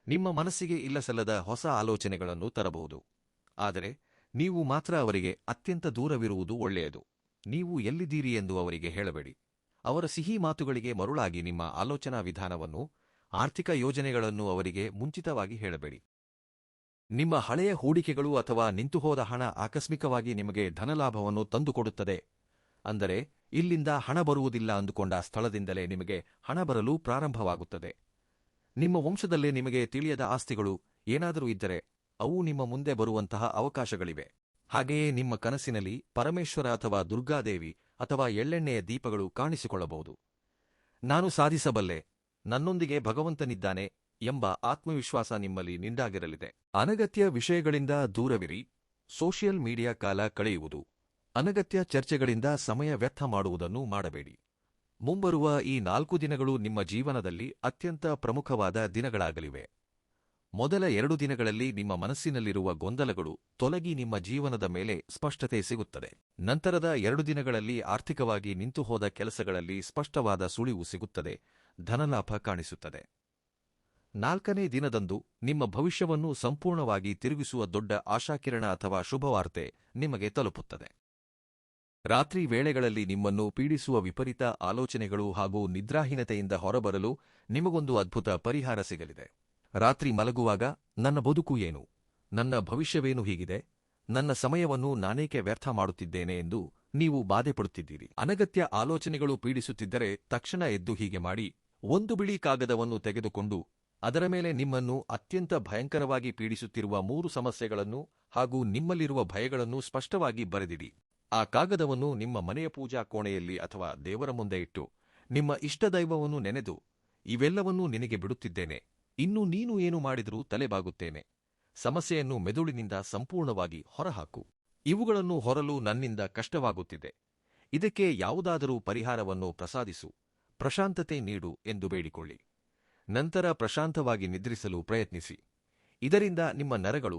ನಿಮ್ಮ ಮನಸ್ಸಿಗೆ ಇಲ್ಲಸಲ್ಲದ ಹೊಸ ಆಲೋಚನೆಗಳನ್ನು ತರಬಹುದು. ಆದರೆ ನೀವು ಮಾತ್ರ ಅವರಿಗೆ ಅತ್ಯಂತ ದೂರವಿರುವುದು ಒಳ್ಳೆಯದು. ನೀವು ಎಲ್ಲಿದ್ದೀರಿ ಎಂದು ಅವರಿಗೆ ಹೇಳಬೇಡಿ. ಅವರ ಸಿಹಿ ಮಾತುಗಳಿಗೆ ಮರುಳಾಗಿ ನಿಮ್ಮ ಆಲೋಚನಾ ವಿಧಾನವನ್ನು, ಆರ್ಥಿಕ ಯೋಜನೆಗಳನ್ನು ಅವರಿಗೆ ಮುಂಚಿತವಾಗಿ ಹೇಳಬೇಡಿ. ನಿಮ್ಮ ಹಳೆಯ ಹೂಡಿಕೆಗಳು ಅಥವಾ ನಿಂತುಹೋದ ಹಣ ಆಕಸ್ಮಿಕವಾಗಿ ನಿಮಗೆ ಧನಲಾಭವನ್ನು ತಂದುಕೊಡುತ್ತದೆ. ಅಂದರೆ ಇಲ್ಲಿಂದ ಹಣ ಬರುವುದಿಲ್ಲ ಅಂದುಕೊಂಡ ಸ್ಥಳದಿಂದಲೇ ನಿಮಗೆ ಹಣ ಬರಲು ಪ್ರಾರಂಭವಾಗುತ್ತದೆ. ನಿಮ್ಮ ವಂಶದಲ್ಲೇ ನಿಮಗೆ ತಿಳಿಯದ ಆಸ್ತಿಗಳು ಏನಾದರೂ ಇದ್ದರೆ ಅವು ನಿಮ್ಮ ಮುಂದೆ ಬರುವಂತಹ ಅವಕಾಶಗಳಿವೆ. ಹಾಗೆಯೇ ನಿಮ್ಮ ಕನಸಿನಲ್ಲಿ ಪರಮೇಶ್ವರ ಅಥವಾ ದುರ್ಗಾದೇವಿ ಅಥವಾ ಎಳ್ಳೆಣ್ಣೆಯ ದೀಪಗಳು ಕಾಣಿಸಿಕೊಳ್ಳಬಹುದು. ನಾನು ಸಾಧಿಸಬಲ್ಲೆ, ನನ್ನೊಂದಿಗೆ ಭಗವಂತನಿದ್ದಾನೆ ಎಂಬ ಆತ್ಮವಿಶ್ವಾಸ ನಿಮ್ಮಲ್ಲಿ ನಿಂದಾಗಿರಲಿದೆ. ಅನಗತ್ಯ ವಿಷಯಗಳಿಂದ ದೂರವಿರಿ. ಸೋಷಿಯಲ್ ಮೀಡಿಯಾ ಕಾಲ ಕಳೆಯುವುದು ಅನಗತ್ಯ ಚರ್ಚೆಗಳಿಂದ ಸಮಯ ವ್ಯರ್ಥ ಮಾಡುವುದನ್ನು ಮಾಡಬೇಡಿ. ಮುಂಬರುವ ಈ 4 ದಿನಗಳು ನಿಮ್ಮ ಜೀವನದಲ್ಲಿ ಅತ್ಯಂತ ಪ್ರಮುಖವಾದ ದಿನಗಳಾಗಲಿವೆ. ಮೊದಲ 2 ದಿನಗಳಲ್ಲಿ ನಿಮ್ಮ ಮನಸ್ಸಿನಲ್ಲಿರುವ ಗೊಂದಲಗಳು ತೊಲಗಿ ನಿಮ್ಮ ಜೀವನದ ಮೇಲೆ ಸ್ಪಷ್ಟತೆ ಸಿಗುತ್ತದೆ. ನಂತರದ 2 ದಿನಗಳಲ್ಲಿ ಆರ್ಥಿಕವಾಗಿ ನಿಂತುಹೋದ ಕೆಲಸಗಳಲ್ಲಿ ಸ್ಪಷ್ಟವಾದ ಸುಳಿವು ಸಿಗುತ್ತದೆ, ಧನಲಾಭ ಕಾಣಿಸುತ್ತದೆ. 4ನೇ ದಿನದಂದು ನಿಮ್ಮ ಭವಿಷ್ಯವನ್ನು ಸಂಪೂರ್ಣವಾಗಿ ತಿರುಗಿಸುವ ದೊಡ್ಡ ಆಶಾಕಿರಣ ಅಥವಾ ಶುಭವಾರ್ತೆ ನಿಮಗೆ ತಲುಪುತ್ತದೆ. ರಾತ್ರಿ ವೇಳೆಗಳಲ್ಲಿ ನಿಮ್ಮನ್ನು ಪೀಡಿಸುವ ವಿಪರೀತ ಆಲೋಚನೆಗಳು ಹಾಗೂ ನಿದ್ರಾಹೀನತೆಯಿಂದ ಹೊರಬರಲು ನಿಮಗೊಂದು ಅದ್ಭುತ ಪರಿಹಾರ ಸಿಗಲಿದೆ. ರಾತ್ರಿ ಮಲಗುವಾಗ ನನ್ನ ಬದುಕು ಏನು, ನನ್ನ ಭವಿಷ್ಯವೇನು ಹೀಗಿದೆ, ನನ್ನ ಸಮಯವನ್ನು ನಾನೇಕೆ ವ್ಯರ್ಥ ಮಾಡುತ್ತಿದ್ದೇನೆ ಎಂದು ನೀವು ಬಾಧೆಪಡುತ್ತಿದ್ದೀರಿ. ಅನಗತ್ಯ ಆಲೋಚನೆಗಳು ಪೀಡಿಸುತ್ತಿದ್ದರೆ ತಕ್ಷಣ ಎದ್ದು ಹೀಗೆ ಮಾಡಿ. ಒಂದು ಬಿಳಿ ಕಾಗದವನ್ನು ತೆಗೆದುಕೊಂಡು ಅದರ ಮೇಲೆ ನಿಮ್ಮನ್ನು ಅತ್ಯಂತ ಭಯಂಕರವಾಗಿ ಪೀಡಿಸುತ್ತಿರುವ 3 ಸಮಸ್ಯೆಗಳನ್ನು ಹಾಗೂ ನಿಮ್ಮಲ್ಲಿರುವ ಭಯಗಳನ್ನು ಸ್ಪಷ್ಟವಾಗಿ ಬರೆದಿಡಿ. ಆ ಕಾಗದವನ್ನು ನಿಮ್ಮ ಮನೆಯ ಪೂಜಾ ಕೋಣೆಯಲ್ಲಿ ಅಥವಾ ದೇವರ ಮುಂದೆ ಇಟ್ಟು ನಿಮ್ಮ ಇಷ್ಟದೈವವನ್ನು ನೆನೆದು, ಇವೆಲ್ಲವನ್ನೂ ನಿನಗೆ ಬಿಡುತ್ತಿದ್ದೇನೆ, ಇನ್ನು ನೀನು ಏನು ಮಾಡಿದರೂ ತಲೆಬಾಗುತ್ತೇನೆ. ಸಮಸ್ಯೆಯನ್ನು ಮೆದುಳಿನಿಂದ ಸಂಪೂರ್ಣವಾಗಿ ಹೊರಹಾಕು. ಇವುಗಳನ್ನು ಹೊರಲು ನನ್ನಿಂದ ಕಷ್ಟವಾಗುತ್ತಿದೆ. ಇದಕ್ಕೆ ಯಾವುದಾದರೂ ಪರಿಹಾರವನ್ನು ಪ್ರಸಾದಿಸು, ಪ್ರಶಾಂತತೆ ನೀಡು ಎಂದು ಬೇಡಿಕೊಳ್ಳಿ. ನಂತರ ಪ್ರಶಾಂತವಾಗಿ ನಿದ್ರಿಸಲು ಪ್ರಯತ್ನಿಸಿ. ಇದರಿಂದ ನಿಮ್ಮ ನರಗಳು,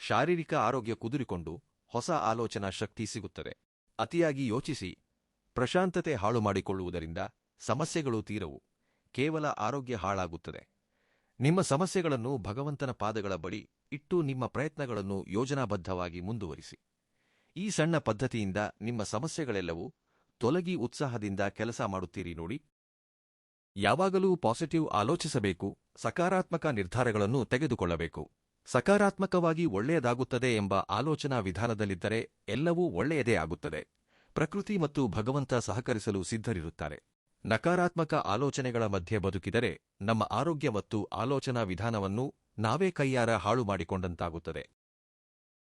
ಶಾರೀರಿಕ ಆರೋಗ್ಯ ಕುದುರಿಕೊಂಡು ಹೊಸ ಆಲೋಚನಾ ಶಕ್ತಿ ಸಿಗುತ್ತದೆ. ಅತಿಯಾಗಿ ಯೋಚಿಸಿ ಪ್ರಶಾಂತತೆ ಹಾಳು ಮಾಡಿಕೊಳ್ಳುವುದರಿಂದ ಸಮಸ್ಯೆಗಳು ತೀರವು, ಕೇವಲ ಆರೋಗ್ಯ ಹಾಳಾಗುತ್ತದೆ. ನಿಮ್ಮ ಸಮಸ್ಯೆಗಳನ್ನು ಭಗವಂತನ ಪಾದಗಳ ಬಳಿ ಇಟ್ಟು ನಿಮ್ಮ ಪ್ರಯತ್ನಗಳನ್ನು ಯೋಜನಾಬದ್ಧವಾಗಿ ಮುಂದುವರಿಸಿ. ಈ ಸಣ್ಣ ಪದ್ಧತಿಯಿಂದ ನಿಮ್ಮ ಸಮಸ್ಯೆಗಳೆಲ್ಲವೂ ತೊಲಗಿ ಉತ್ಸಾಹದಿಂದ ಕೆಲಸ ಮಾಡುತ್ತೀರಿ ನೋಡಿ. ಯಾವಾಗಲೂ ಪಾಸಿಟಿವ್ ಆಲೋಚಿಸಬೇಕು, ಸಕಾರಾತ್ಮಕ ನಿರ್ಧಾರಗಳನ್ನು ತೆಗೆದುಕೊಳ್ಳಬೇಕು. ಸಕಾರಾತ್ಮಕವಾಗಿ ಒಳ್ಳೆಯದಾಗುತ್ತದೆ ಎಂಬ ಆಲೋಚನಾ ವಿಧಾನದಲ್ಲಿದ್ದರೆ ಎಲ್ಲವೂ ಒಳ್ಳೆಯದೇ ಆಗುತ್ತದೆ. ಪ್ರಕೃತಿ ಮತ್ತು ಭಗವಂತ ಸಹಕರಿಸಲು ಸಿದ್ಧರಿರುತ್ತಾರೆ. ನಕಾರಾತ್ಮಕ ಆಲೋಚನೆಗಳ ಮಧ್ಯೆ ಬದುಕಿದರೆ ನಮ್ಮ ಆರೋಗ್ಯ ಮತ್ತು ಆಲೋಚನಾ ವಿಧಾನವನ್ನು ನಾವೇ ಕೈಯಾರ ಹಾಳು ಮಾಡಿಕೊಂಡಂತಾಗುತ್ತದೆ.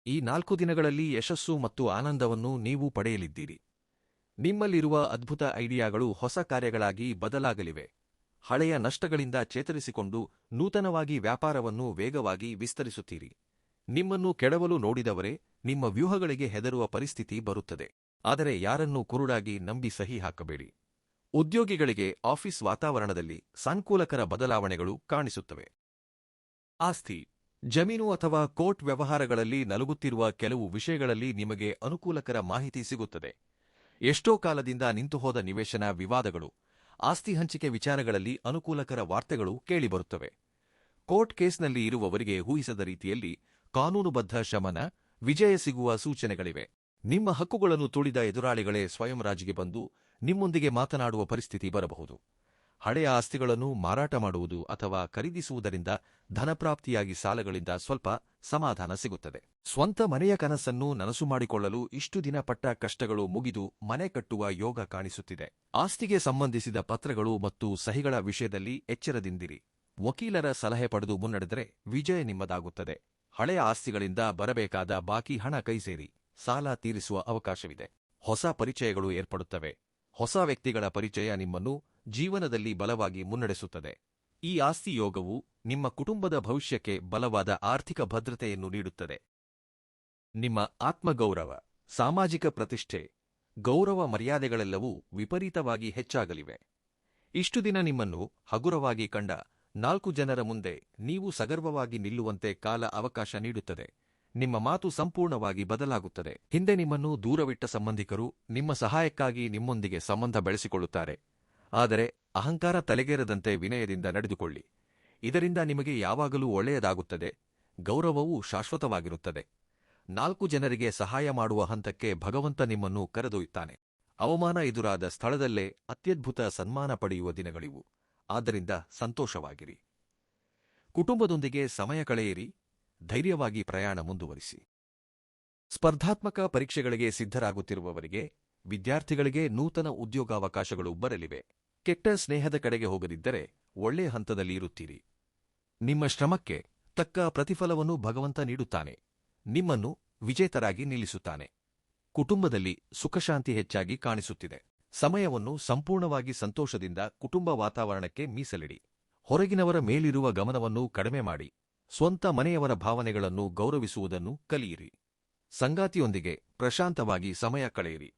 ಈ 4 ದಿನಗಳಲ್ಲಿ ಯಶಸ್ಸು ಮತ್ತು ಆನಂದವನ್ನು ನೀವು ಪಡೆಯಲಿದ್ದೀರಿ. ನಿಮ್ಮಲ್ಲಿರುವ ಅದ್ಭುತ ಐಡಿಯಾಗಳು ಹೊಸ ಕಾರ್ಯಗಳಾಗಿ ಬದಲಾಗಲಿವೆ. ಹಳೆಯ ನಷ್ಟಗಳಿಂದ ಚೇತರಿಸಿಕೊಂಡು ನೂತನವಾಗಿ ವ್ಯಾಪಾರವನ್ನು ವೇಗವಾಗಿ ವಿಸ್ತರಿಸುತ್ತೀರಿ. ನಿಮ್ಮನ್ನು ಕೆಡವಲು ನೋಡಿದವರೇ ನಿಮ್ಮ ವ್ಯೂಹಗಳಿಗೆ ಹೆದರುವ ಪರಿಸ್ಥಿತಿ ಬರುತ್ತದೆ. ಆದರೆ ಯಾರನ್ನೂ ಕುರುಡಾಗಿ ನಂಬಿ ಸಹಿ ಹಾಕಬೇಡಿ. ಉದ್ಯೋಗಿಗಳಿಗೆ ಆಫೀಸ್ ವಾತಾವರಣದಲ್ಲಿ ಸಾನುಕೂಲಕರ ಬದಲಾವಣೆಗಳು ಕಾಣಿಸುತ್ತವೆ. ಆಸ್ತಿ, ಜಮೀನು ಅಥವಾ ಕೋರ್ಟ್ ವ್ಯವಹಾರಗಳಲ್ಲಿ ನಲುಗುತ್ತಿರುವ ಕೆಲವು ವಿಷಯಗಳಲ್ಲಿ ನಿಮಗೆ ಅನುಕೂಲಕರ ಮಾಹಿತಿ ಸಿಗುತ್ತದೆ. ಎಷ್ಟೋ ಕಾಲದಿಂದ ನಿಂತುಹೋದ ನಿವೇಶನ ವಿವಾದಗಳು, ಆಸ್ತಿ ಹಂಚಿಕೆ ವಿಚಾರಗಳಲ್ಲಿ ಅನುಕೂಲಕರ ವಾರ್ತೆಗಳು ಕೇಳಿಬರುತ್ತವೆ. ಕೋರ್ಟ್ ಕೇಸ್ನಲ್ಲಿ ಇರುವವರಿಗೆ ಊಹಿಸದ ರೀತಿಯಲ್ಲಿ ಕಾನೂನುಬದ್ಧ ಶಮನ, ವಿಜಯ ಸಿಗುವ ಸೂಚನೆಗಳಿವೆ. ನಿಮ್ಮ ಹಕ್ಕುಗಳನ್ನು ತುಳಿದ ಎದುರಾಳಿಗಳೇ ಸ್ವಯಂ ರಾಜಿಗೆ ಬಂದು ನಿಮ್ಮೊಂದಿಗೆ ಮಾತನಾಡುವ ಪರಿಸ್ಥಿತಿ ಬರಬಹುದು. ಹಳೆಯ ಆಸ್ತಿಗಳನ್ನು ಮಾರಾಟ ಮಾಡುವುದು ಅಥವಾ ಖರೀದಿಸುವುದರಿಂದ ಧನಪ್ರಾಪ್ತಿಯಾಗಿ ಸಾಲಗಳಿಂದ ಸ್ವಲ್ಪ ಸಮಾಧಾನ ಸಿಗುತ್ತದೆ. ಸ್ವಂತ ಮನೆಯ ಕನಸನ್ನು ನನಸು ಮಾಡಿಕೊಳ್ಳಲು ಇಷ್ಟು ದಿನ ಪಟ್ಟ ಕಷ್ಟಗಳು ಮುಗಿದು ಮನೆ ಕಟ್ಟುವ ಯೋಗ ಕಾಣಿಸುತ್ತಿದೆ. ಆಸ್ತಿಗೆ ಸಂಬಂಧಿಸಿದ ಪತ್ರಗಳು ಮತ್ತು ಸಹಿಗಳ ವಿಷಯದಲ್ಲಿ ಎಚ್ಚರದಿಂದಿರಿ. ವಕೀಲರ ಸಲಹೆ ಪಡೆದು ಮುನ್ನಡೆದರೆ ವಿಜಯ ನಿಮ್ಮದಾಗುತ್ತದೆ. ಹಳೆಯ ಆಸ್ತಿಗಳಿಂದ ಬರಬೇಕಾದ ಬಾಕಿ ಹಣ ಕೈಸೇರಿ ಸಾಲ ತೀರಿಸುವ ಅವಕಾಶವಿದೆ. ಹೊಸ ಪರಿಚಯಗಳು ಏರ್ಪಡುತ್ತವೆ. ಹೊಸ ವ್ಯಕ್ತಿಗಳ ಪರಿಚಯ ನಿಮ್ಮನ್ನು ಜೀವನದಲ್ಲಿ ಬಲವಾಗಿ ಮುನ್ನಡೆಸುತ್ತದೆ. ಈ ಆಸ್ತಿ ಯೋಗವು ನಿಮ್ಮ ಕುಟುಂಬದ ಭವಿಷ್ಯಕ್ಕೆ ಬಲವಾದ ಆರ್ಥಿಕ ಭದ್ರತೆಯನ್ನು ನೀಡುತ್ತದೆ. ನಿಮ್ಮ ಆತ್ಮಗೌರವ, ಸಾಮಾಜಿಕ ಪ್ರತಿಷ್ಠೆ, ಗೌರವ ಮರ್ಯಾದೆಗಳೆಲ್ಲವೂ ವಿಪರೀತವಾಗಿ ಹೆಚ್ಚಾಗಲಿವೆ. ಇಷ್ಟು ದಿನ ನಿಮ್ಮನ್ನು ಹಗುರವಾಗಿ ಕಂಡ 4 ಜನರ ಮುಂದೆ ನೀವು ಸಗರ್ವವಾಗಿ ನಿಲ್ಲುವಂತೆ ಕಾಲ ಅವಕಾಶ ನೀಡುತ್ತದೆ. ನಿಮ್ಮ ಮಾತು ಸಂಪೂರ್ಣವಾಗಿ ಬದಲಾಗುತ್ತದೆ. ಹಿಂದೆ ನಿಮ್ಮನ್ನು ದೂರವಿಟ್ಟ ಸಂಬಂಧಿಕರು ನಿಮ್ಮ ಸಹಾಯಕ್ಕಾಗಿ ನಿಮ್ಮೊಂದಿಗೆ ಸಂಬಂಧ ಬೆಳೆಸಿಕೊಳ್ಳುತ್ತಾರೆ. ಆದರೆ ಅಹಂಕಾರ ತಲೆಗೇರದಂತೆ ವಿನಯದಿಂದ ನಡೆದುಕೊಳ್ಳಿ. ಇದರಿಂದ ನಿಮಗೆ ಯಾವಾಗಲೂ ಒಳ್ಳೆಯದಾಗುತ್ತದೆ. ಗೌರವವೂ ಶಾಶ್ವತವಾಗಿರುತ್ತದೆ. 4 ಜನರಿಗೆ ಸಹಾಯ ಮಾಡುವ ಹಂತಕ್ಕೆ ಭಗವಂತ ನಿಮ್ಮನ್ನು ಕರೆದೊಯ್ಯುತ್ತಾನೆ. ಅವಮಾನ ಎದುರಾದ ಸ್ಥಳದಲ್ಲೇ ಅತ್ಯದ್ಭುತ ಸನ್ಮಾನ ಪಡೆಯುವ ದಿನಗಳಿವು. ಆದ್ದರಿಂದ ಸಂತೋಷವಾಗಿರಿ. ಕುಟುಂಬದೊಂದಿಗೆ ಸಮಯ ಕಳೆಯಿರಿ. ಧೈರ್ಯವಾಗಿ ಪ್ರಯಾಣ ಮುಂದುವರಿಸಿ. ಸ್ಪರ್ಧಾತ್ಮಕ ಪರೀಕ್ಷೆಗಳಿಗೆ ಸಿದ್ಧರಾಗುತ್ತಿರುವವರಿಗೆ, ವಿದ್ಯಾರ್ಥಿಗಳಿಗೆ ನೂತನ ಉದ್ಯೋಗಾವಕಾಶಗಳು ಬರಲಿವೆ. ಕೆಟ್ಟ ಸ್ನೇಹದ ಕಡೆಗೆ ಹೋಗದಿದ್ದರೆ ಒಳ್ಳೆಯ ಹಂತದಲ್ಲಿ ಇರುತ್ತೀರಿ. ನಿಮ್ಮ ಶ್ರಮಕ್ಕೆ ತಕ್ಕ ಪ್ರತಿಫಲವನ್ನು ಭಗವಂತ ನೀಡುತ್ತಾನೆ. ನಿಮ್ಮನ್ನು ವಿಜೇತರಾಗಿ ನಿಲ್ಲಿಸುತ್ತಾನೆ. ಕುಟುಂಬದಲ್ಲಿ ಸುಖಶಾಂತಿ ಹೆಚ್ಚಾಗಿ ಕಾಣಿಸುತ್ತಿದೆ. ಸಮಯವನ್ನು ಸಂಪೂರ್ಣವಾಗಿ ಸಂತೋಷದಿಂದ ಕುಟುಂಬ ವಾತಾವರಣಕ್ಕೆ ಮೀಸಲಿಡಿ. ಹೊರಗಿನವರ ಮೇಲಿರುವ ಗಮನವನ್ನು ಕಡಿಮೆ ಮಾಡಿ ಸ್ವಂತ ಮನೆಯವರ ಭಾವನೆಗಳನ್ನು ಗೌರವಿಸುವುದನ್ನು ಕಲಿಯಿರಿ. ಸಂಗಾತಿಯೊಂದಿಗೆ ಪ್ರಶಾಂತವಾಗಿ ಸಮಯ ಕಳೆಯಿರಿ.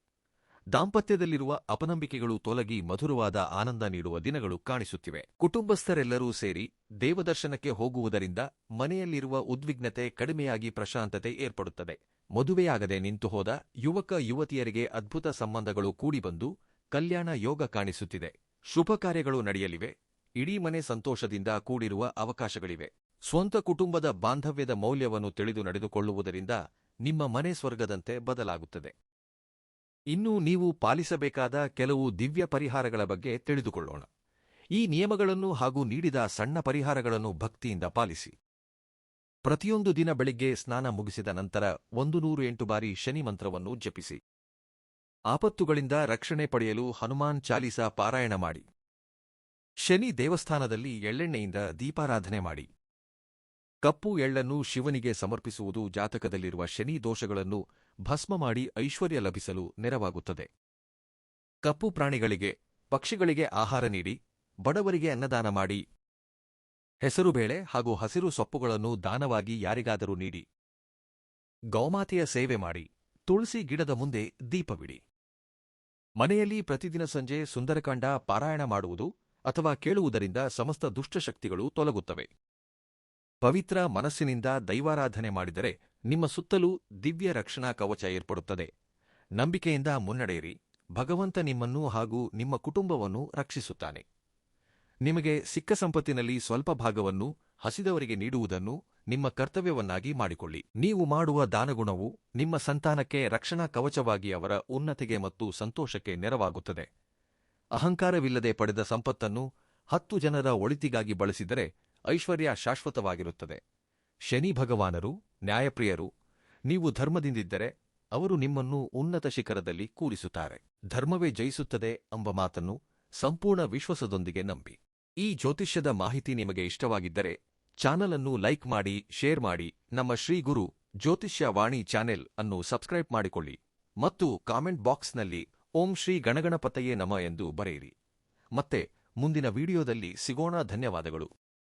ದಾಂಪತ್ಯದಲ್ಲಿರುವ ಅಪನಂಬಿಕೆಗಳು ತೊಲಗಿ ಮಧುರವಾದ ಆನಂದ ನೀಡುವ ದಿನಗಳು ಕಾಣಿಸುತ್ತಿವೆ. ಕುಟುಂಬಸ್ಥರೆಲ್ಲರೂ ಸೇರಿ ದೇವದರ್ಶನಕ್ಕೆ ಹೋಗುವುದರಿಂದ ಮನೆಯಲ್ಲಿರುವ ಉದ್ವಿಗ್ನತೆ ಕಡಿಮೆಯಾಗಿ ಪ್ರಶಾಂತತೆ ಏರ್ಪಡುತ್ತದೆ. ಮದುವೆಯಾಗದೆ ನಿಂತುಹೋದ ಯುವಕ ಯುವತಿಯರಿಗೆ ಅದ್ಭುತ ಸಂಬಂಧಗಳು ಕೂಡಿಬಂದು ಕಲ್ಯಾಣ ಯೋಗ ಕಾಣಿಸುತ್ತಿದೆ. ಶುಭ ಕಾರ್ಯಗಳು ನಡೆಯಲಿವೆ. ಇಡೀ ಮನೆ ಸಂತೋಷದಿಂದ ಕೂಡಿರುವ ಅವಕಾಶಗಳಿವೆ. ಸ್ವಂತ ಕುಟುಂಬದ ಬಾಂಧವ್ಯದ ಮೌಲ್ಯವನ್ನು ತಿಳಿದು ನಡೆದುಕೊಳ್ಳುವುದರಿಂದ ನಿಮ್ಮ ಮನೆ ಸ್ವರ್ಗದಂತೆ ಬದಲಾಗುತ್ತದೆ. ಇನ್ನು ನೀವು ಪಾಲಿಸಬೇಕಾದ ಕೆಲವು ದಿವ್ಯ ಪರಿಹಾರಗಳ ಬಗ್ಗೆ ತಿಳಿದುಕೊಳ್ಳೋಣ. ಈ ನಿಯಮಗಳನ್ನು ಹಾಗೂ ನೀಡಿದ ಸಣ್ಣ ಪರಿಹಾರಗಳನ್ನು ಭಕ್ತಿಯಿಂದ ಪಾಲಿಸಿ. ಪ್ರತಿಯೊಂದು ದಿನ ಬೆಳಿಗ್ಗೆ ಸ್ನಾನ ಮುಗಿಸಿದ ನಂತರ 108 ಬಾರಿ ಶನಿ ಮಂತ್ರವನ್ನು ಜಪಿಸಿ. ಆಪತ್ತುಗಳಿಂದ ರಕ್ಷಣೆ ಪಡೆಯಲು ಹನುಮಾನ್ ಚಾಲೀಸಾ ಪಾರಾಯಣ ಮಾಡಿ. ಶನಿ ದೇವಸ್ಥಾನದಲ್ಲಿ ಎಳ್ಳೆಣ್ಣೆಯಿಂದ ದೀಪಾರಾಧನೆ ಮಾಡಿ. ಕಪ್ಪು ಎಳ್ಳನ್ನು ಶಿವನಿಗೆ ಸಮರ್ಪಿಸುವುದು ಜಾತಕದಲ್ಲಿರುವ ಶನಿ ದೋಷಗಳನ್ನು ಭಸ್ಮ ಮಾಡಿ ಐಶ್ವರ್ಯ ಲಭಿಸಲು ನೆರವಾಗುತ್ತದೆ. ಕಪ್ಪು ಪ್ರಾಣಿಗಳಿಗೆ, ಪಕ್ಷಿಗಳಿಗೆ ಆಹಾರ ನೀಡಿ. ಬಡವರಿಗೆ ಅನ್ನದಾನ ಮಾಡಿ. ಹೆಸರುಬೇಳೆ ಹಾಗೂ ಹಸಿರು ಸೊಪ್ಪುಗಳನ್ನು ದಾನವಾಗಿ ಯಾರಿಗಾದರೂ ನೀಡಿ. ಗೋಮಾತೆಯ ಸೇವೆ ಮಾಡಿ. ತುಳಸಿ ಗಿಡದ ಮುಂದೆ ದೀಪವಿಡಿ. ಮನೆಯಲ್ಲಿ ಪ್ರತಿದಿನ ಸಂಜೆ ಸುಂದರಕಾಂಡ ಪಾರಾಯಣ ಮಾಡುವುದು ಅಥವಾ ಕೇಳುವುದರಿಂದ ಸಮಸ್ತ ದುಷ್ಟಶಕ್ತಿಗಳು ತೊಲಗುತ್ತವೆ. ಪವಿತ್ರ ಮನಸ್ಸಿನಿಂದ ದೈವಾರಾಧನೆ ಮಾಡಿದರೆ ನಿಮ್ಮ ಸುತ್ತಲೂ ದಿವ್ಯ ರಕ್ಷಣಾ ಕವಚ ಏರ್ಪಡುತ್ತದೆ. ನಂಬಿಕೆಯಿಂದ ಮುನ್ನಡೆಯಿರಿ. ಭಗವಂತ ನಿಮ್ಮನ್ನು ಹಾಗೂ ನಿಮ್ಮ ಕುಟುಂಬವನ್ನು ರಕ್ಷಿಸುತ್ತಾನೆ. ನಿಮಗೆ ಸಿಕ್ಕ ಸಂಪತ್ತಿನಲ್ಲಿ ಸ್ವಲ್ಪ ಭಾಗವನ್ನು ಹಸಿದವರಿಗೆ ನೀಡುವುದನ್ನು ನಿಮ್ಮ ಕರ್ತವ್ಯವನ್ನಾಗಿ ಮಾಡಿಕೊಳ್ಳಿ. ನೀವು ಮಾಡುವ ದಾನಗುಣವು ನಿಮ್ಮ ಸಂತಾನಕ್ಕೆ ರಕ್ಷಣಾ ಕವಚವಾಗಿ ಅವರ ಉನ್ನತಿಗೆ ಮತ್ತು ಸಂತೋಷಕ್ಕೆ ನೆರವಾಗುತ್ತದೆ. ಅಹಂಕಾರವಿಲ್ಲದೆ ಪಡೆದ ಸಂಪತ್ತನ್ನು 10 ಜನರ ಒಳಿತಿಗಾಗಿ ಬಳಸಿದರೆ ಐಶ್ವರ್ಯ ಶಾಶ್ವತವಾಗಿರುತ್ತದೆ. ಶನಿ ಭಗವಾನರು ನ್ಯಾಯಪ್ರಿಯರು. ನೀವು ಧರ್ಮದಿಂದಿದ್ದರೆ ಅವರು ನಿಮ್ಮನ್ನು ಉನ್ನತ ಶಿಖರದಲ್ಲಿ ಕೂರಿಸುತ್ತಾರೆ. ಧರ್ಮವೇ ಜಯಿಸುತ್ತದೆ ಎಂಬ ಮಾತನ್ನು ಸಂಪೂರ್ಣ ವಿಶ್ವಾಸದೊಂದಿಗೆ ನಂಬಿ. ಈ ಜ್ಯೋತಿಷ್ಯದ ಮಾಹಿತಿ ನಿಮಗೆ ಇಷ್ಟವಾಗಿದ್ದರೆ ಚಾನಲ್ ಅನ್ನು ಲೈಕ್ ಮಾಡಿ, ಶೇರ್ ಮಾಡಿ. ನಮ್ಮ ಶ್ರೀ ಗುರು ಜ್ಯೋತಿಷ್ಯ ವಾಣಿ ಚಾನೆಲ್ ಅನ್ನು ಸಬ್ಸ್ಕ್ರೈಬ್ ಮಾಡಿಕೊಳ್ಳಿ ಮತ್ತು ಕಾಮೆಂಟ್ ಬಾಕ್ಸ್ನಲ್ಲಿ ಓಂ ಶ್ರೀ ಗಣಗಣಪತಯೇ ನಮಃ ಎಂದು ಬರೆಯಿರಿ. ಮತ್ತೆ ಮುಂದಿನ ವಿಡಿಯೋದಲ್ಲಿ ಸಿಗೋಣ. ಧನ್ಯವಾದಗಳು.